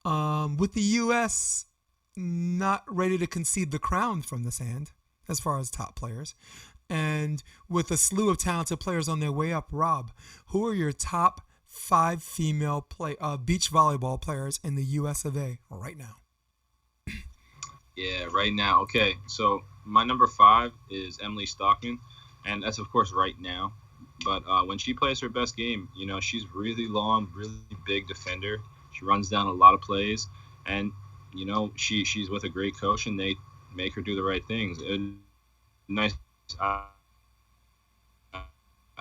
With the U.S. not ready to concede the crown from the sand as far as top players, and with a slew of talented players on their way up, Rob, who are your top 5 female beach volleyball players in the U.S. of A. right now? Yeah, right now. Okay, so my number 5 is Emily Stockman, and that's of course right now. But when she plays her best game, she's really long, really big defender. She runs down a lot of plays, and she's with a great coach, and they make her do the right things. Nice. I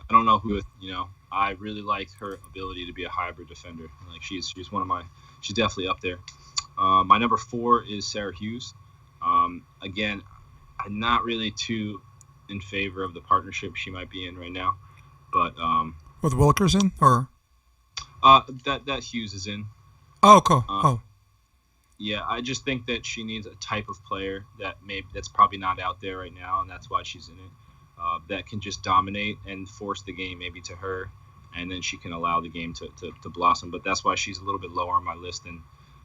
don't know who. I really like her ability to be a hybrid defender. Like she's one of my. She's definitely up there. My number 4 is Sara Hughes. Again, I'm not really too in favor of the partnership she might be in right now, but with Wilkerson or that Hughes is in. Oh, cool. Yeah, I just think that she needs a type of player that's probably not out there right now, and that's why she's in it. That can just dominate and force the game maybe to her, and then she can allow the game to blossom. But that's why she's a little bit lower on my list than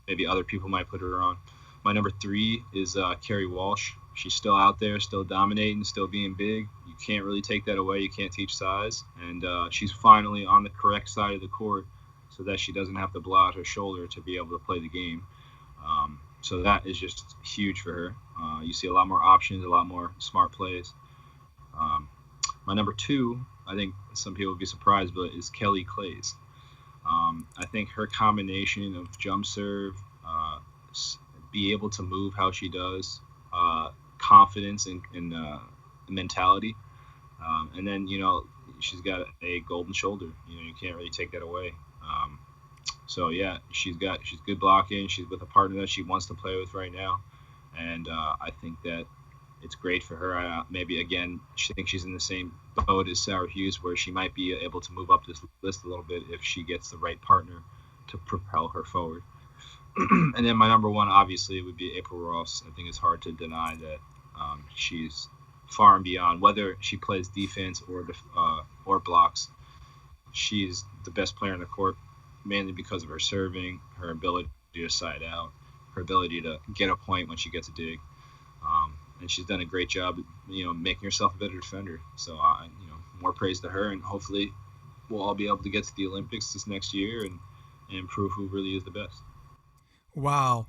maybe other people might put her on. My number 3 is Kerri Walsh. She's still out there, still dominating, still being big. You can't really take that away. You can't teach size. And she's finally on the correct side of the court so that she doesn't have to blow out her shoulder to be able to play the game. So that is just huge for her. You see a lot more options, a lot more smart plays. My number 2, I think some people would be surprised, but is Kelley Claes. I think her combination of jump serve, be able to move how she does, confidence and mentality, and then she's got a golden shoulder. You can't really take that away. So yeah, she's good blocking. She's with a partner that she wants to play with right now, and I think that it's great for her. Maybe again, she thinks she's in the same boat as Sara Hughes, where she might be able to move up this list a little bit if she gets the right partner to propel her forward. And then my number 1 obviously would be April Ross. I think it's hard to deny that she's far and beyond whether she plays defense or blocks. She's the best player on the court, mainly because of her serving, her ability to side out, her ability to get a point when she gets a dig. And she's done a great job, making herself a better defender. So, more praise to her, and hopefully we'll all be able to get to the Olympics this next year and prove who really is the best. Wow.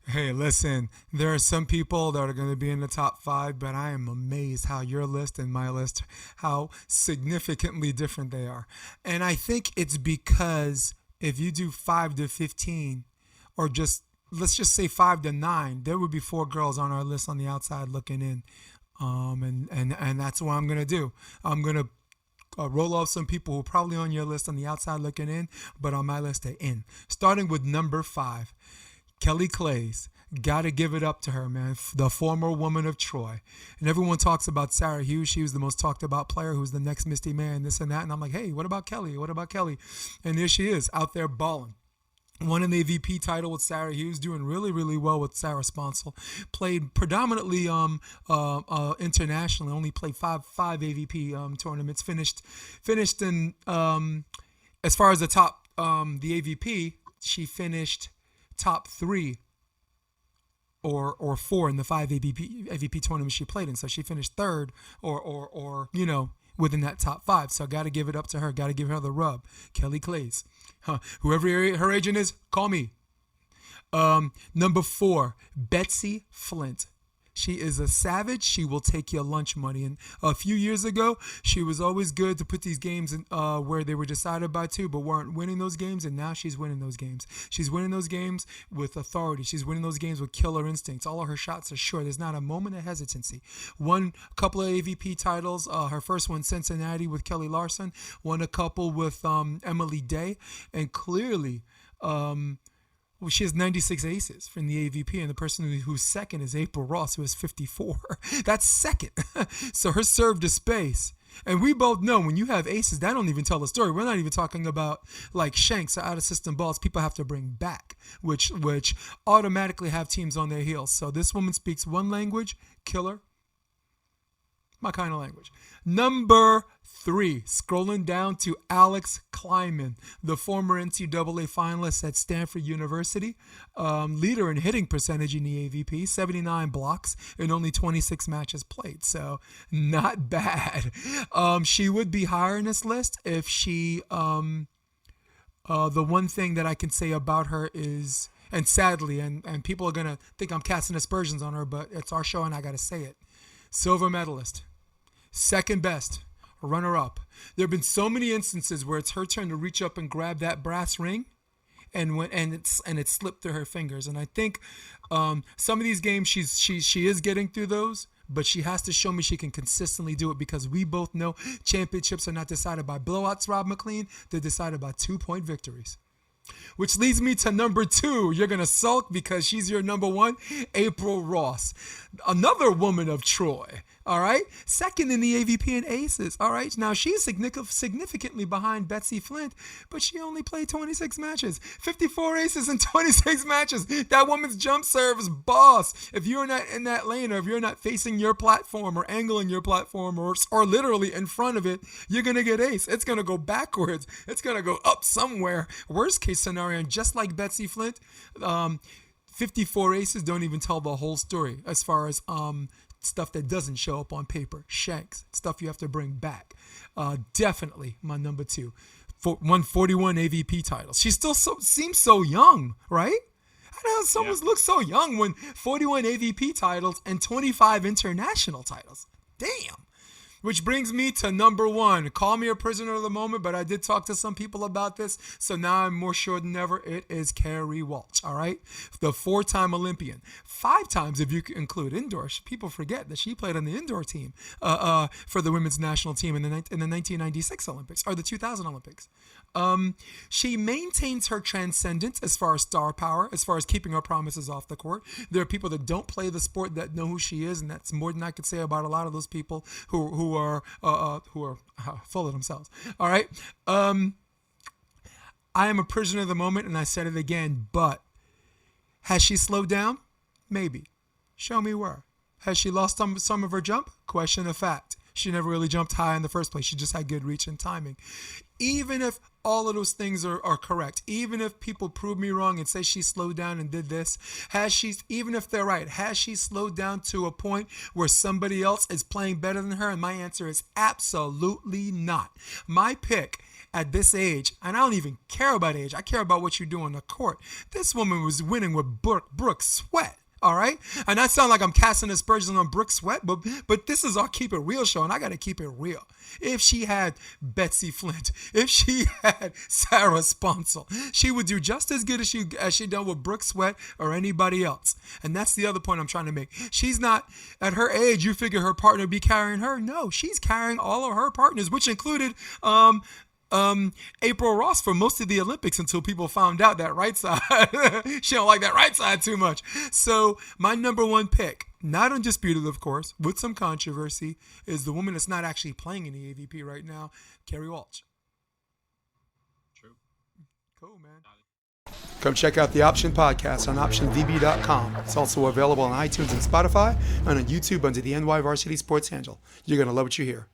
Hey, listen, there are some people that are going to be in the top 5, but I am amazed how your list and my list, how significantly different they are. And I think it's because if you do 5 to 15, or let's just say 5 to 9, there would be 4 girls on our list on the outside looking in. And that's what I'm going to do. I'm going to roll off some people who are probably on your list on the outside looking in, but on my list they're in. Starting with number 5, Kelley Claes. Got to give it up to her, man. The former woman of Troy. And everyone talks about Sara Hughes. She was the most talked about player, who's the next Misty Man, this and that. And I'm like, hey, what about Kelley? What about Kelley? And there she is, out there balling. Won an AVP title with Sara Hughes, doing really, really well with Sarah Sponsel. Played predominantly internationally, only played five AVP tournaments. Finished in, as far as the top, the AVP, she finished top 3 or 4 in the 5 AVP tournaments she played in. So she finished 3rd or within that top 5. So I got to give it up to her. Got to give her the rub. Kelley Claes. Whoever her agent is, call me. Number 4, Betsi Flint. She is a savage. She will take your lunch money. And a few years ago, she was always good to put these games in, where they were decided by 2 but weren't winning those games. And now she's winning those games. She's winning those games with authority. She's winning those games with killer instincts. All of her shots are sure. There's not a moment of hesitancy. Won a couple of AVP titles. Her first one, Cincinnati, with Kelly Larson. Won a couple with Emily Day. And clearly, well, she has 96 aces from the AVP, and the person who's second is April Ross, who has 54. That's second. So her serve to space. And we both know when you have aces, that don't even tell the story. We're not even talking about like shanks or out-of-system balls people have to bring back, which automatically have teams on their heels. So this woman speaks one language, killer. My kind of language. Number 3, scrolling down to Alix Kleinman, the former NCAA finalist at Stanford University, leader in hitting percentage in the AVP, 79 blocks in only 26 matches played. So not bad. She would be higher in this list if she, the one thing that I can say about her is, and sadly, and people are going to think I'm casting aspersions on her, but it's our show and I got to say it. Silver medalist, second best, runner-up. There have been so many instances where it's her turn to reach up and grab that brass ring, and it slipped through her fingers. And I think some of these games she is getting through those, but she has to show me she can consistently do it, because we both know championships are not decided by blowouts, Rob McLean. They're decided by 2-point victories. Which leads me to number 2. You're going to sulk because she's your number 1, April Ross. Another woman of Troy, all right? Second in the AVP in aces, all right? Now, she's significantly behind Betsi Flint, but she only played 26 matches. 54 aces in 26 matches. That woman's jump serve is boss. If you're not in that lane, or if you're not facing your platform or angling your platform or literally in front of it, you're going to get ace. It's going to go backwards. It's going to go up somewhere. Worst case scenario, and just like Betsi Flint, 54 aces don't even tell the whole story as far as stuff that doesn't show up on paper. Shanks, stuff you have to bring back. Definitely my number 2. 141 AVP titles. She still seems so young, right? How the hell does someone look so young when 41 AVP titles and 25 international titles? Damn. Which brings me to number 1. Call me a prisoner of the moment, but I did talk to some people about this, so now I'm more sure than ever. It is Kerri Walsh, all right? The 4-time Olympian. 5 times if you include indoor. People forget that she played on the indoor team for the women's national team in the 1996 Olympics, or the 2000 Olympics. She maintains her transcendence as far as star power, as far as keeping her promises off the court. There are people that don't play the sport that know who she is, and that's more than I could say about a lot of those people who are full of themselves. All right. I am a prisoner of the moment, and I said it again, but has she slowed down? Maybe. Show me where. Has she lost some of her jump? Question of fact. She never really jumped high in the first place. She just had good reach and timing. Even if all of those things are correct, even if people prove me wrong and say she slowed down and did this, even if they're right, has she slowed down to a point where somebody else is playing better than her? And my answer is absolutely not. My pick at this age, and I don't even care about age, I care about what you do on the court. This woman was winning with Brooke Sweat. All right, and that sounds like I'm casting aspersions on Brooke Sweat, but this is our Keep It Real show, and I got to keep it real. If she had Betsi Flint, if she had Sarah Sponsel, she would do just as good as she done with Brooke Sweat or anybody else. And that's the other point I'm trying to make. She's not, at her age, you figure her partner would be carrying her. No, she's carrying all of her partners, which included April Ross for most of the Olympics until people found out that right side. She don't like that right side too much. So my number 1 pick, not undisputed, of course, with some controversy, is the woman that's not actually playing in the AVP right now, Kerri Walsh. True. Cool, man. Come check out the Option Podcast on OptionVB.com. It's also available on iTunes and Spotify, and on YouTube under the NY Varsity Sports handle. You're going to love what you hear.